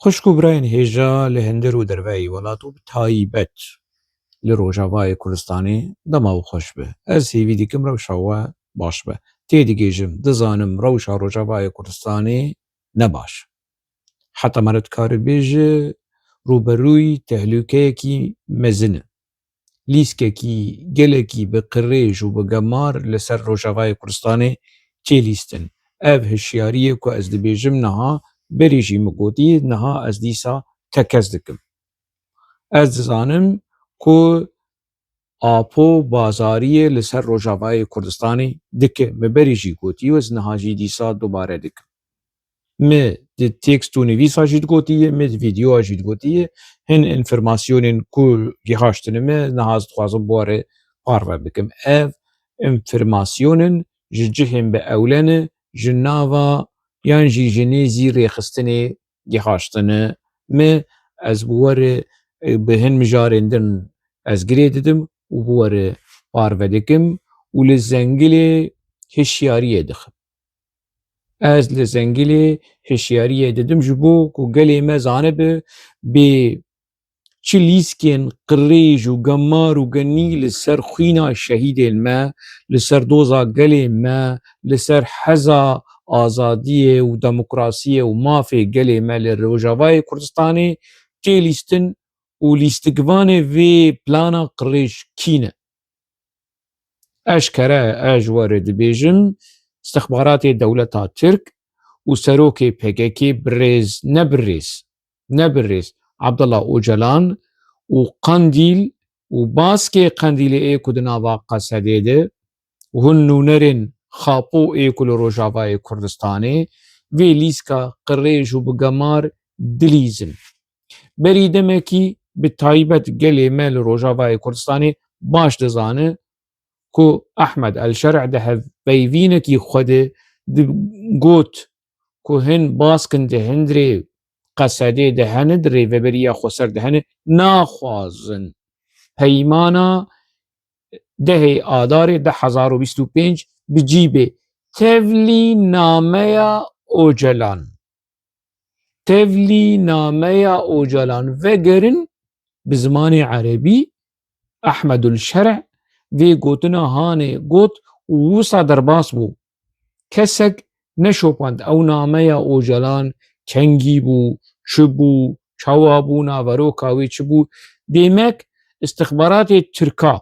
خوشکو برین هێژا لە هێندر و دەرڤایی وڵات و تایبەت لە ڕۆژاوای کوردستانی دەماو خۆش بێ. ئەس هێوی دیکەم ڕەوشاوە باش بە. تێدیگەیژم دەزانم ڕەوشا ڕۆژاوای کوردستانی نەباش. حتا مەرد کاربێژە ڕوبەرووی تەهلوکەیەکی مەزنە. لیسکێکی gelekî bi qirêj û bi gemar li ser Rojavayê Kurdistanê çêlîstin. Ev hişyariyê ku ez dibêjim niha berê jî min gotiye niha ez dîsa tekez dikim. Ez dizanim ku apo bazariyê li ser Rojavayê Kurdistanê dike me berê jî gotiye û ez niha jî dîsa dubare dikim. Me di tekst û nivîsa jî digotiye, me di vîdyoa jî digotiye, hin informasyonên ku gihaştine me niha ez dixwazim warê parve bikim. Ev informasyonên ji cihên bi ewlenê ji nava yan jî ji nêzî rêxistinê gihaştine me ez bi warê bi hin mijarên din ez girê didim û bi warê parve dikim û li zengilê hişyariyê dixim. Ez li zengilê hişyariyê didim ji bo ku gelê me zanibe bê çi lîskên qirêj û gemar û genî li ser xwîna şehîdên me, li ser doza gelê me, li ser heza azadiyê û demokrasiyê û mafê gelê me li Rojavayê Kurdistanê çêlîstin û lîstikvanê vê plana qirêj kî ne? Eşkere ez ji warê dibêjim istixbaratê dewleta Tirk û serokê PKK nebirêz Abdullah Öcalan û Qandîl û baskê Qandîlê ê ku di nava Qesedê de û hûn nûnerên xapo ê ku li Rojavayê Kurdistanê vê lîska qirêj û bi gemar dilîzin. Berî demekî bi taybet gelê me li Rojavayê Kurdistanê baş dizane ku Ahmed El-Şerዕ di hevpeyvînekî xwe de got ku hin baskin di hindirê Qesedê de hene di rêveberiya Xweser de hene naxwazin peymana dehê Adarê 2025 bi cîbê tevlînameya Öcalan. Tevlînameya Öcalan vegerin bi zimanê erebî Ahmed El-Şerዕ vê gotina hanê got û wisa derbas bû. Kesek neşopand ew nameya Öcalan kengî bû, çi bû, çawa bû, naveroka wê çi bû. Demek istixbaratê Tirka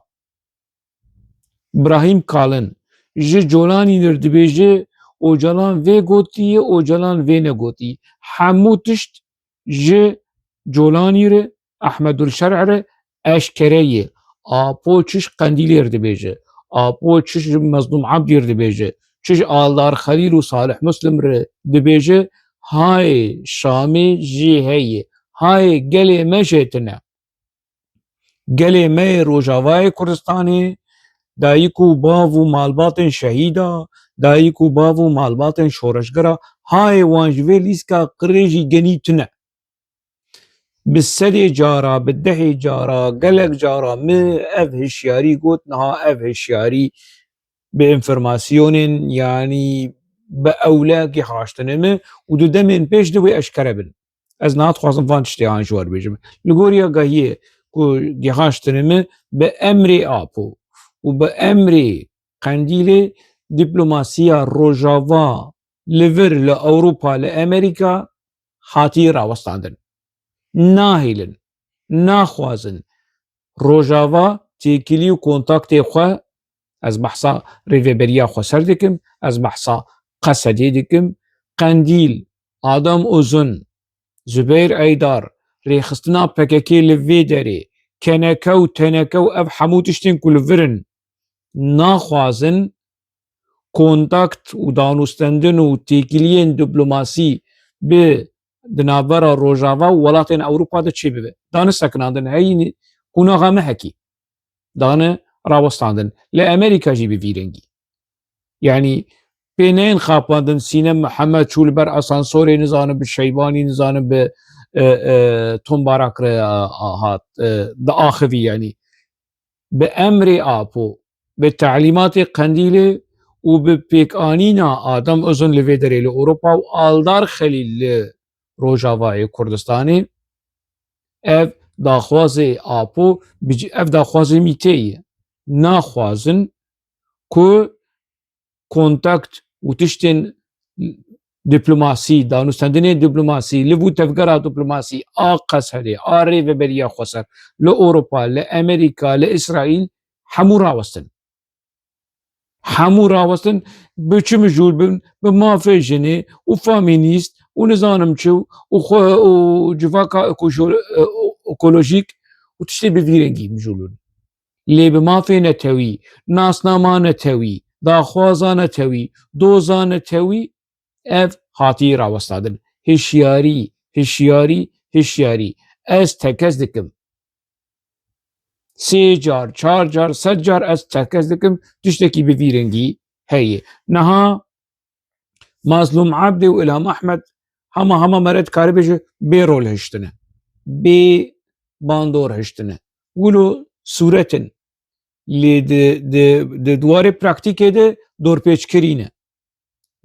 Brahim Kalin ji Colanî dibêje Öcalan vê gotiye, Öcalan vê negotiye. Hemû tişt ji Colanî re Ahmed El-Şerዕ re eşkere ye. Apo çiş Qandîlê dibêje, apo çiş Mezlûm Abdî dibêje, çiş Aldar Xelîl û Salih Muslim re dibêje hayê Şamê jî heye. Hayê gelê me jê tune. Gelê me yê Rojavayê Kurdistanê dayîk û bav û malbatên şehîda, dayîk û bav û malbatên şoreşgera hayê wan ji vê lîska qirêjî genî tune. Bi sedê cara, bi dehê cara, gelek cara me ev hişyarî got niha ev hişyarî bi informasyonên yanî bi ewle gihaştine me û di demên pêş de wê eşkere bin. Ez nadixwazim van tiştê ji wan bêjim. Li goriya gehiyê ku gihaştine me bi emrê Apo û bi emrê Qandîlê dîplomasiya Rojava li vir li Ewropa li Amerîka hatiye rawestandin. Nahêlin, naxwazin Rojava têkilî û kontaktê xwe ez behsa rêveberiya Xweser dikim, ez behsa Qesedê dikim, Qandîl, Adam Uzun, Zübeyr Eydar, rêxistina PKK li vê derê, keneke û teneke û ev hemû tiştên ku li vir in naxwazin kontakt û danûstandin û têkiliyên dîplomasî bi di navbera Rojava û welatên Ewropa de çê bibe. Dane sekinandin heyî qunaxa me hekî. Dane rawestandin. Li Amerîka jî bi vî rengî. Yani pê neyên xapandin Sînem Mihemed çû li ber asansorê nizanim bi Şeybanî nizanim bi tombarak re hat di axivî yani. Bi emrê Apo, bi te'lîmatê Qandîlê û bi pêkanîna Adam Uzun li vê derê li Ewropa û Aldar Xelîl li Rojavayê Kurdistanê ev daxwazê Apo ev daxwazê Mîtê ye. Naxwazin ku kontakt û tiştên diplomasî, danûstandinê diplomasî li vû tevgera diplomasî a Qeserê, a Rêveberiya Xweser li Ewropa, li Amerîka, li İsraîl hemû rawestin. Hemû rawestin bi çi mijûl bin? Bi mafê jinê û famînîst û nizanim çi û civaka ekolojîk û tiştê bi vî rengî mijûl bin. Lê bi mafê netewî, nasnama netewî, daxwaza netewî, doza netewî ev hatiye rawestandin. Hişyarî, hişyarî, hişyarî. Ez tekez dikim. 3 car, 4 car, 100 car ez tekez dikim tiştekî bi vî rengî heye. Niha Mazlûm Ebdî û İlham Ehmed hema me re dikarî bêje bê rol hiştine. Bê bandor hiştine. Wilo sûretin lê di dwarê praktîkê de dorpêçkirî ne.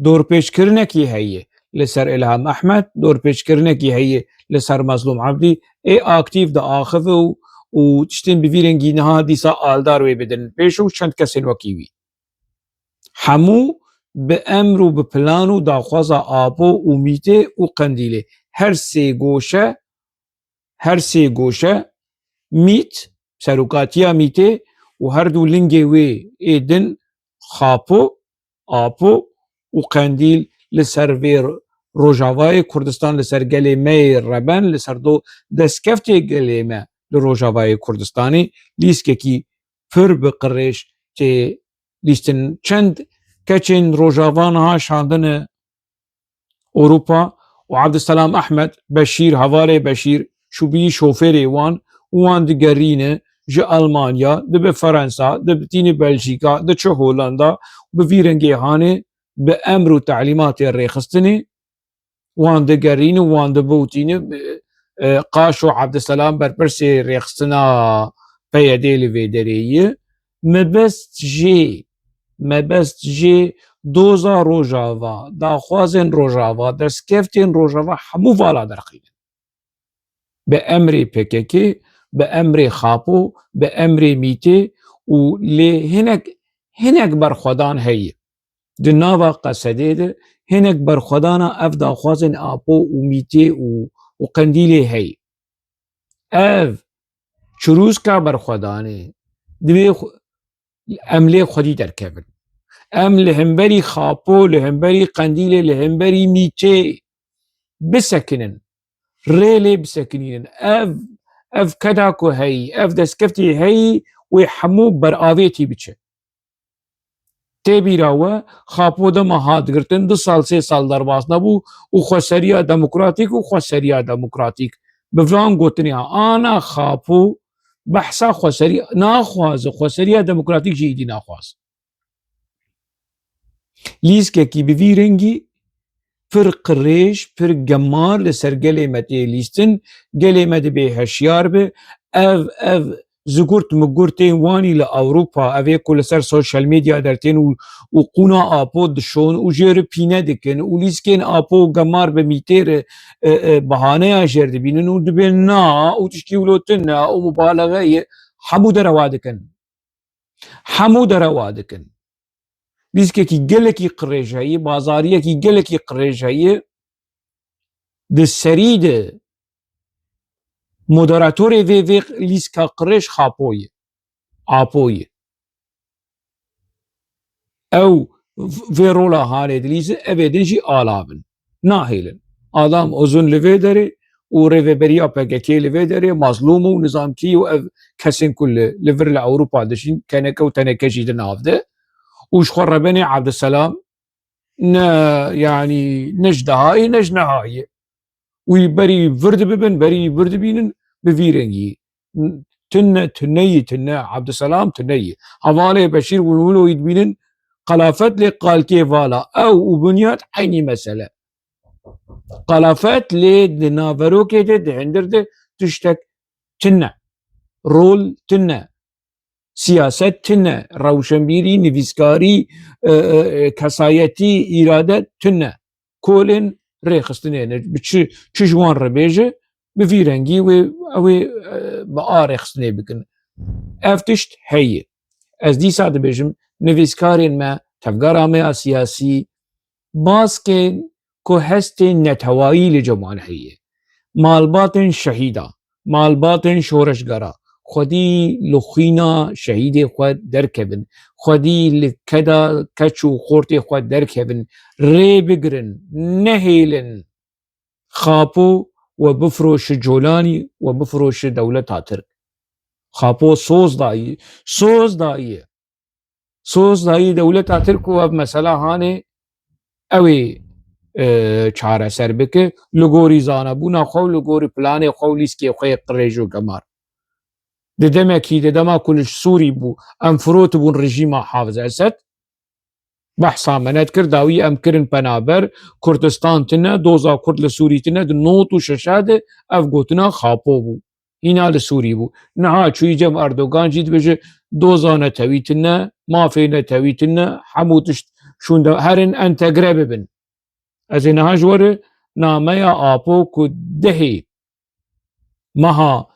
Dorpêçkirinekî heye li ser İlham Ehmed, dorpêçkirinekî heye li ser Mazlûm Ebdî ê aktîv diaxive û tiştên bi vî rengî niha dîsa aldar wê bidin pêş û çend kesên wekî wî. Hemû bi emr û bi plan û daxwaza Apo û Mîtê û Qendîlê. Her sê goşe Mît, serokatiya Mîtê û her du lingê wê ê din Xapo, Apo û Qendîl li ser vê Rojavayê Kurdistan li ser gelê me yê Reben li ser destkeftê gelê me li Rojavayê Kurdistanê lîskekî pir bi qirêj tê lîstin. Çend keçên Rojava niha şandine Ewropa û Abdüselam Ehmed Beşîr, hevalê Beşîr şûbî şofêrê wan û wan digerîne ji Almanya, dibe Fransa, dibitîne Belçîka, diçe Hollanda bi vî rengê hanê bi emr û teelîmatê rêxistinê wan digerîne û wan dibûtîne Qaş û Abdüselam berpirsê rêxistina PYD li vê derê ye. Mebest jê doza Rojava, daxwazên Rojava, destkeftên Rojava hemû vala derxîne. Bi emrê PKK, bi emrê Xapo, bi emrê Mîtê û lê hinek berxwedan heye. Di nava Qesedê de hinek berxwedana ev daxwazên Apo û Mîtê û Qendîlê heye. Ev çirûska berxwedanê divê em lê xwedî derkevin. Em li hemberî Xapo, li hemberî Qendîlê, li hemberî Mîtê bisekinin. Rê lê bisekinînin. Ev keda ku heyî, ev destkeftê heyî wê hemû beravêtî biçe. Tê bîra we Xapo dema hatgirtin 2 sal 3 sal derbas nebû û xweseriya demokratîk û xweseriya demokratîk. Bi van gotinê ana Xapo behsa xweseriya naxwaze, xweseriya demokratîk jî êdî naxwaz. Lîskekî bi vî rengî pir qirêj, pir gemar li ser gelê me tê lîstin, gelê me dibe heşyar be, ev zigurt migurtên wanî li Ewropa evê ku li ser sosyal medya dertên û qûna Apo dişon û jê re pîne dikin û lîskên Apo gemar bi Mîtê re bihaneya jêr dibînin û dibên na û tiştî wilo tin ne û mübaleğe ye hemû derewa dikin. Hemû derewa dikin. Lîskekî gelekî qirêj heye, bazariyekî gelekî qirêj heye di serî de moderatorê vê lîska qirêj Xapo ye, Apo ye. Ew vê rola halê dilîzin evê din jî ala bin. Nahêlin. Adam uzun li vê derê û rêveberiya PKK li vê derê mazlûm û nizamkî û ev kesên ku li vir li Ewropa dişîn keneke û teneke jî din av de û ji xwe rebenê Abdüselam ne yanî ne ji dehayê ne ji nehayê. Wî berî vir dibibin, berî vir dibînin bi vî rengî. Tuneyî tune, Abdüselam tuneyî. Hevalê Beşîr wilo wî dibînin qelafet lê qalkê vala. Ew û Bunyat aynî mesele. Qelafet lê di naverokê de di hindir de tiştek tune. Rol tune. Siyaset tune. Rewşenbîrî, nivîskarî, kesayetî, îrade tune. Kolên رخصتنه چه جوان ربیجه بفی رنگی و با رخصتنه بکن افتشت هی از دیسا دبیجم نویسکارین ما تفگار ما سیاسی باز که هست نتوایی لجوان هیه مالباتن شهیدا مالباتن شورشگرا خودی لخینا شهید خود درکبن خودی لکدا کچو خورت خود درکبن ری بگرن نهیلن خاپو و بفروش جولانی و بفروش دولت ترک خاپو سوز دایی دولت ترک و مثلا هانه اوی چاره سر بکه لگوری زانه بونا خو لگوری پلان خو لیسکی خوی قریجو گمار ددما کی ددما کلش سوری بو ام فروت بون رژیم حافظ اسد بحثا منت کرد داوی ام کرن پنابر کردستان تنه دوزا کرد لسوری تنه نوت و ششاد اف گوتنا خاپو بو اینا لسوری بو نها چوی جم اردوغان جید بجه دوزا نتوی تنه مافی نتوی تنه حموتشت شون هرن انتگره ببن از اینها جوره نامه آپو که دهی مها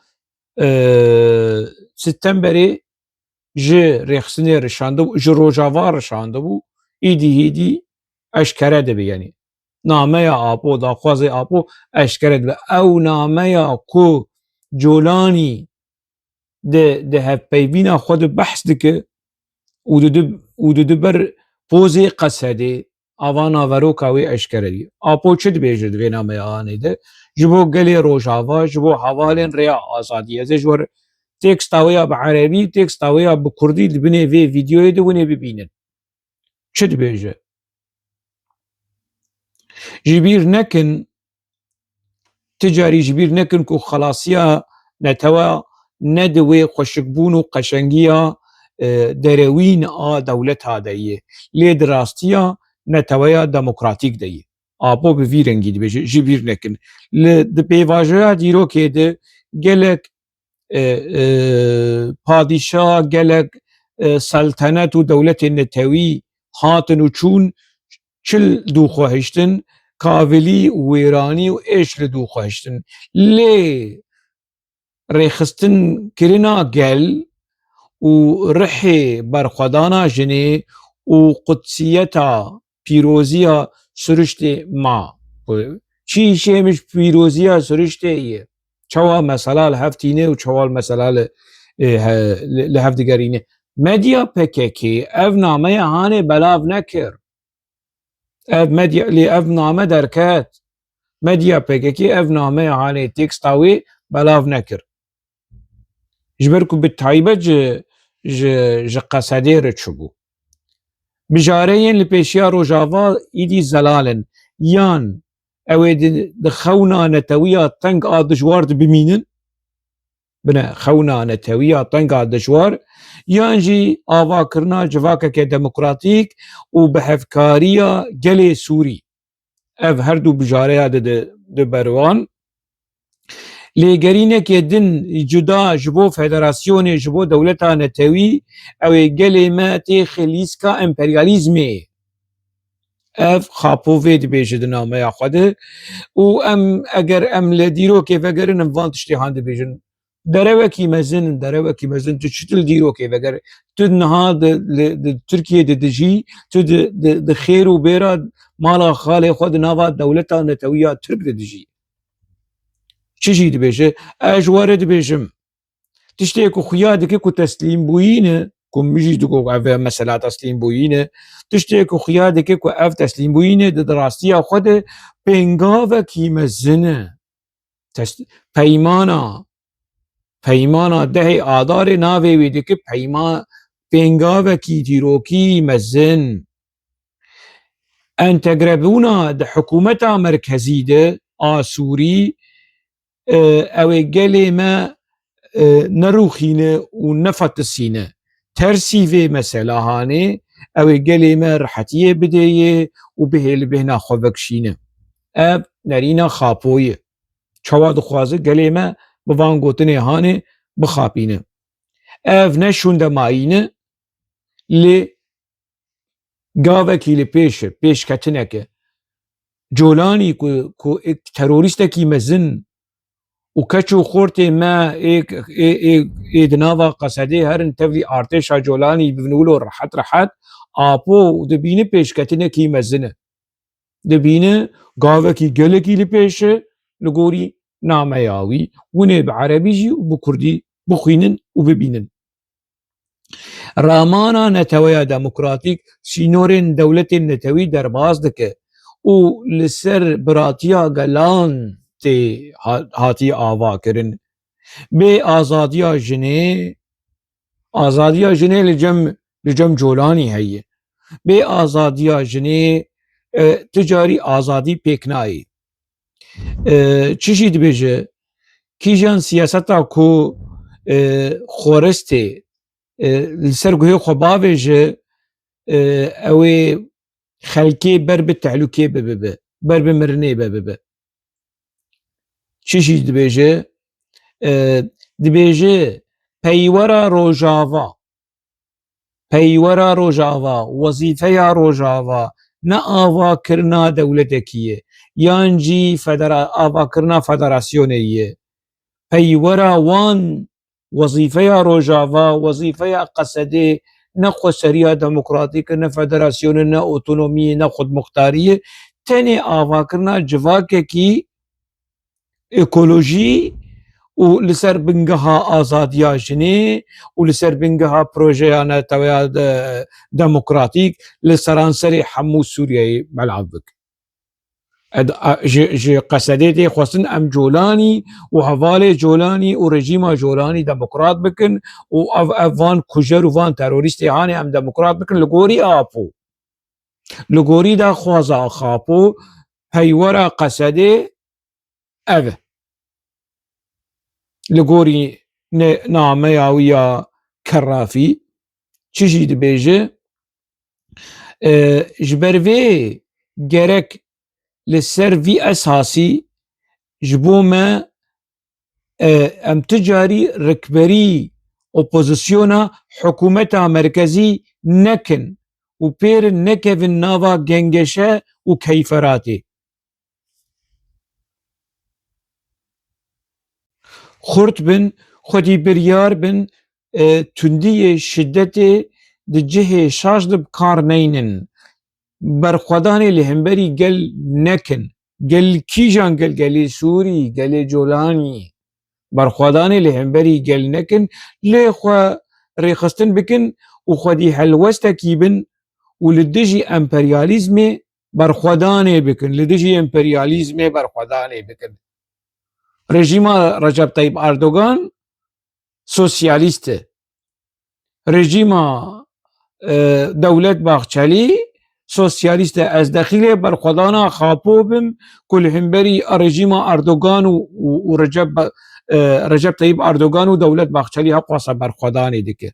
ستمبری جه رخصنه رشانده بو جه روژاوا رشانده بو ایدی اشکره ده بیانی نامه آپو داخواز آپو اشکره ده او نامه که جولانی ده هفپیوین خود بحث ده که او ده بر پوزی قصده آوانا وروکاوی اشکره دی آپو چه ده بیجه ده نامه آنه ده جبو گلی روژاوا جبو حوالین ریا آزادی ازش ور تکست آویا به عربی تکست آویا به کردی لبنه وی ویدیوی ده ونه ببینن چه ده بیجه جبیر نکن تجاری جبیر نکن که خلاصیا نتوا ندوی خوشکبون و قشنگیا دروین دولت ها دهیه لید راستیا نتویا دموکراتیک دهیه آپو به وی رنگی ده بیجه جبیر نکن ده پیواجه دیرو که ده گلک پادشاه گلک سلطنت و دولت نتوی هاتن و چون چل دو خواهشتن کاولی و ویرانی و ایش لدو خواهشتن لی ریخستن کرنا گل و رحی برخودانا جنه و قدسیتا پیروزیا سرشت ما چی شیمش پیروزیا سرشت ایه چوا مسئله لحفتینه و چوا مسئله لحفتگرینه مدیا پککی او نامه هانه بلاو نکر اف مدیا لی اف نامه درکت مدیا پککی اف نامه هانه تکستاوی بلاو نکر جبرکو بالتعیبه ج قصده رچبو بجارهین لپیشیا روژاوا ایدی زلالن یان اوی ده خونا نتویا تنگ آدجوار ده بمینن بنا خونا نتویا تنگ آدجوار یان جی آوا کرنا جواکه که دموکراتیک و بحفکاریا گل سوری اف هر دو بجاره ده بروان لیگرینه که دن جدا جبو فدراسیون جبو دولتا نتوی اوی گل ما تی خلیسکا امپریالیزمه اف خاپو وید بیجه ده نامه خوده و ام اگر ام لدیرو که وگرن ام وانتشتی هانده بیجن دروکی مزن تو چطل دیرو که وگر تو نها ده ترکیه ده دجی تو ده خیر و بیرا مالا خاله خود نوا دولتا نتویا ترک ده دجی چی ده بیجه اجواره ده بیجم تشتی که خویاده که تسلیم بوینه که میجی دو که اوه مسئله تسلیم بوینه تشتی که خویاده که اوه تسلیم بوینه ده دراستی خود پنگاوه کی مزنه پیمانا ده آدار ناوه ویده که پنگاوه کی دیروکی مزن انتگربونا ده حکومت مرکزی ده آسوری اوه گلی ما نروخینه و نفتسینه ترسیوه مثلا هانه اوه گلی ما رحتیه بدهیه و بهیل بهنا خوبکشینه اب نرینا خاپویه چوا دخوازه گلی ما بوان گوتنه هانه بخاپینه اف نشونده ماینه لی گاوه کی لی پیش کتنه که جولانی کو ایک تروریستکی مزن و کچو خورتی ما ایک ناوا قصده هرن تفلی ارتشا جولانی ببنولو راحت آپو دبینه پیشکتنه کی مزنه دبینه گاوکی گلکی لپیشه لگوری نامه یاوی ونه بعربی جی و بکردی بخوینن و ببینن رامانا نتویا دموکراتیک سینورین دولت نتوی درباز دکه و لسر براتیا گلان تی هاتی آوا کرن به آزادیا جنه لجم جولانی هیه به آزادیا جنه تجاری آزادی پیکنایی چیشی دبیجه کیجان سیاستا کو خورسته لسر گوه خباوه جه اوه خلکی بر به تعلوکی ببه بر به مرنه ببه چیشی دبیجه پیورا روژاوا وظیفه روژاوا نه آوا کرنا دولتکیه یانجی آوا کرنا فدراسیونیه پیورا وان وظیفه روژاوا وظیفه قصده نه خسریا دموکراتیک نه فدراسیون نه اوتونومی نه خودمختاریه تنی آوا کرنا جواکه کی اکولوژی و لسر بنگها آزادیا جنه و لسر بنگها پروژیانا تویا دموکراتیک لسرانسری حمو سوریه ملعب بک جي قصديتي خصن ام جولاني وهفالي جولاني ورجيما جولاني ديمقراط بكن وافان كوجر وفان تيروريستي هاني ام ديمقراط بكن لغوري ابو لغوري دا خوازا خابو هيورا قصدي اف لغوري نامه ويا كرافي تشيجي دبيجي جبروي جرك لسر في اساسي جبوما ام تجاري ركبري اوبوزيسيونا حكومتا مركزي نكن و بير نكفن نافا جنگشه و كيفراتي خورت بن خودي بريار بن تندي شدتي دي جهه شاش دب كار نينن برخوداني لهمبري قل نكن قل كيجان قل سوري قل جولاني برخوداني لهمبري قل نكن ليخوا ريخستن بكن وخودي حلوستا كيبن ولدجي امبرياليزمي برخوداني بكن لدجي امبرياليزمي برخوداني بكن رژیما رجب طيب اردوغان سوسياليست رژیما دولت باغچلی سوسياليست از دخيله برخودانا خاپو بم كل همبري رژیما اردوغان و رجب طيب اردوغان و دولت باغچلی ها قواسا برخوداني دكه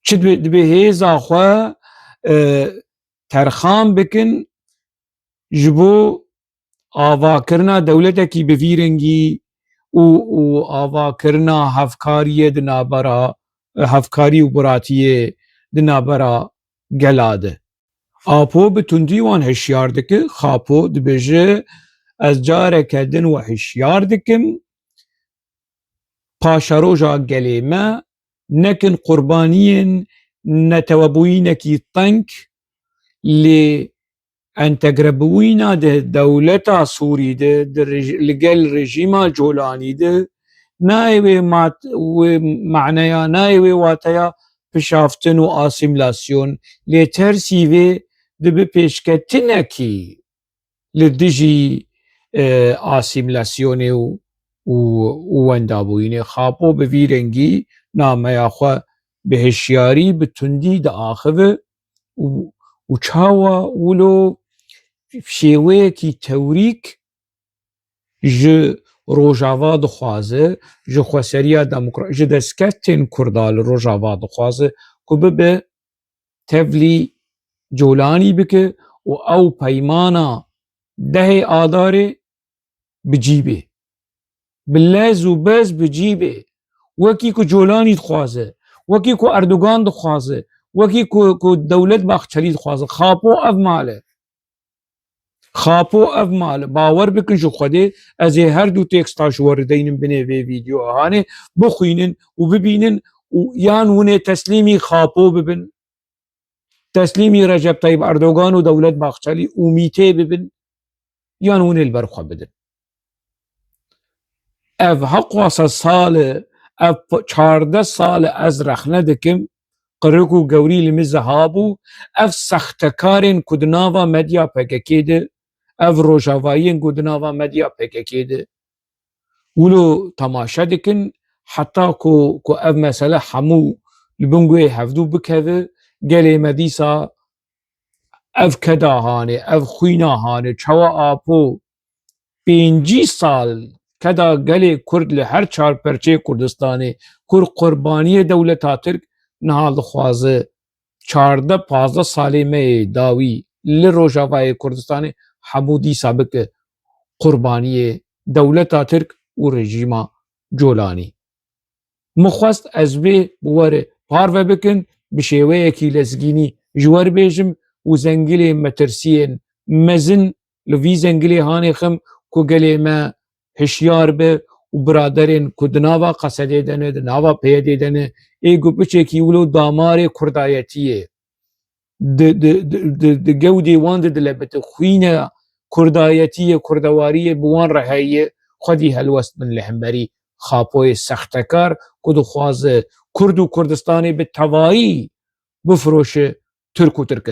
چد به هيزا خو ترخام بكن جبو آواکرنا دولتکی بویرنگی و آواکرنا هفکاری دنابرا هفکاری و براتیه دنابرا گلاده آپو بتندی وان هشیار دکه خاپو دبیجه از جاره کدن و هشیار دکم پاشروجا گلیمه نکن قربانین نتوابوینکی تنک لی انتقربوينا ده دولتا سوري ده لقل رجيما جولاني ده نايوي معنايا نايوي واتيا بشافتن و آسيملاسيون لترسيوي ده بپیشکتنكي لدجي آسيملاسيوني و وندابويني خاپو بويرنگي ناميا خو بهشياري بتندي ده آخوه و چاوا ولو شێوەیەکی تەوریک ji rojava dixwaze ji xweseriya ji destkeftên Kurda li rojava dixwaze ku bibe tevlî colanî bike û ew peymana dehê adarê bicîbê bi lez û bez bicîbê wekî ku colanî dixwaze wekî ku Erdogan dixwaze wekî ku dewlet baxçelî dixwaze xapo ev male خاپو ev mal bawer bikin ji Xwedê ez ê her du teksta ji werideynin binê vê vîdyoanê bixwînin û bibînin û yan hûn ê teslîmî Xapo bibin, teslîmî Recep Tayyip Erdogan û Dewlet Baxçelî û mîtê bibin yan hûn ê li ber xwe bidin. Ev heqwasa salê ev 14 sal ez rexne dikim qirik û gewrî li min zehâbû ev sextekarên ku di nava medya PKK de ev rojavayiyên ku di nava medya PKK de wilo temaşe dikin heta ku ev mesele hemû li bin guhê hevdû bikeve gelê me dîsa ev keda hanê ev xwîna hanê çawa apo 5 sal keda gelê Kurd li her çarperçeyê Kurdistanê kur qurbaniyê dewleta Tirk niha dixwaze 14-15 salê me yê dawî li Rojavayê Kurdistanê hemû dîsa bike qurbaniyê dewleta Tirk û rejîma Colanî. Min xwest ez vê bi were parve bikin bi şêweyekî lezgînî ji we re bêjim û zengilê metirsiyên mezin li vî zengilê hanê xim ku gelê me hişyar be û biraderên ku di nava Qesedê de ne di nava PYDê de ne ê ku biçekî wilo damarê kurdayetiyê di gewdê wan de dile bite xwîna kurdayetiyê kurdewariyê bi wan re heye xwedî helwest bin li hemberî Xapoyê sextekar ku dixwaze Kurd û Kurdistanê bi tevahî bifiroşe Tirk û Tirkistan.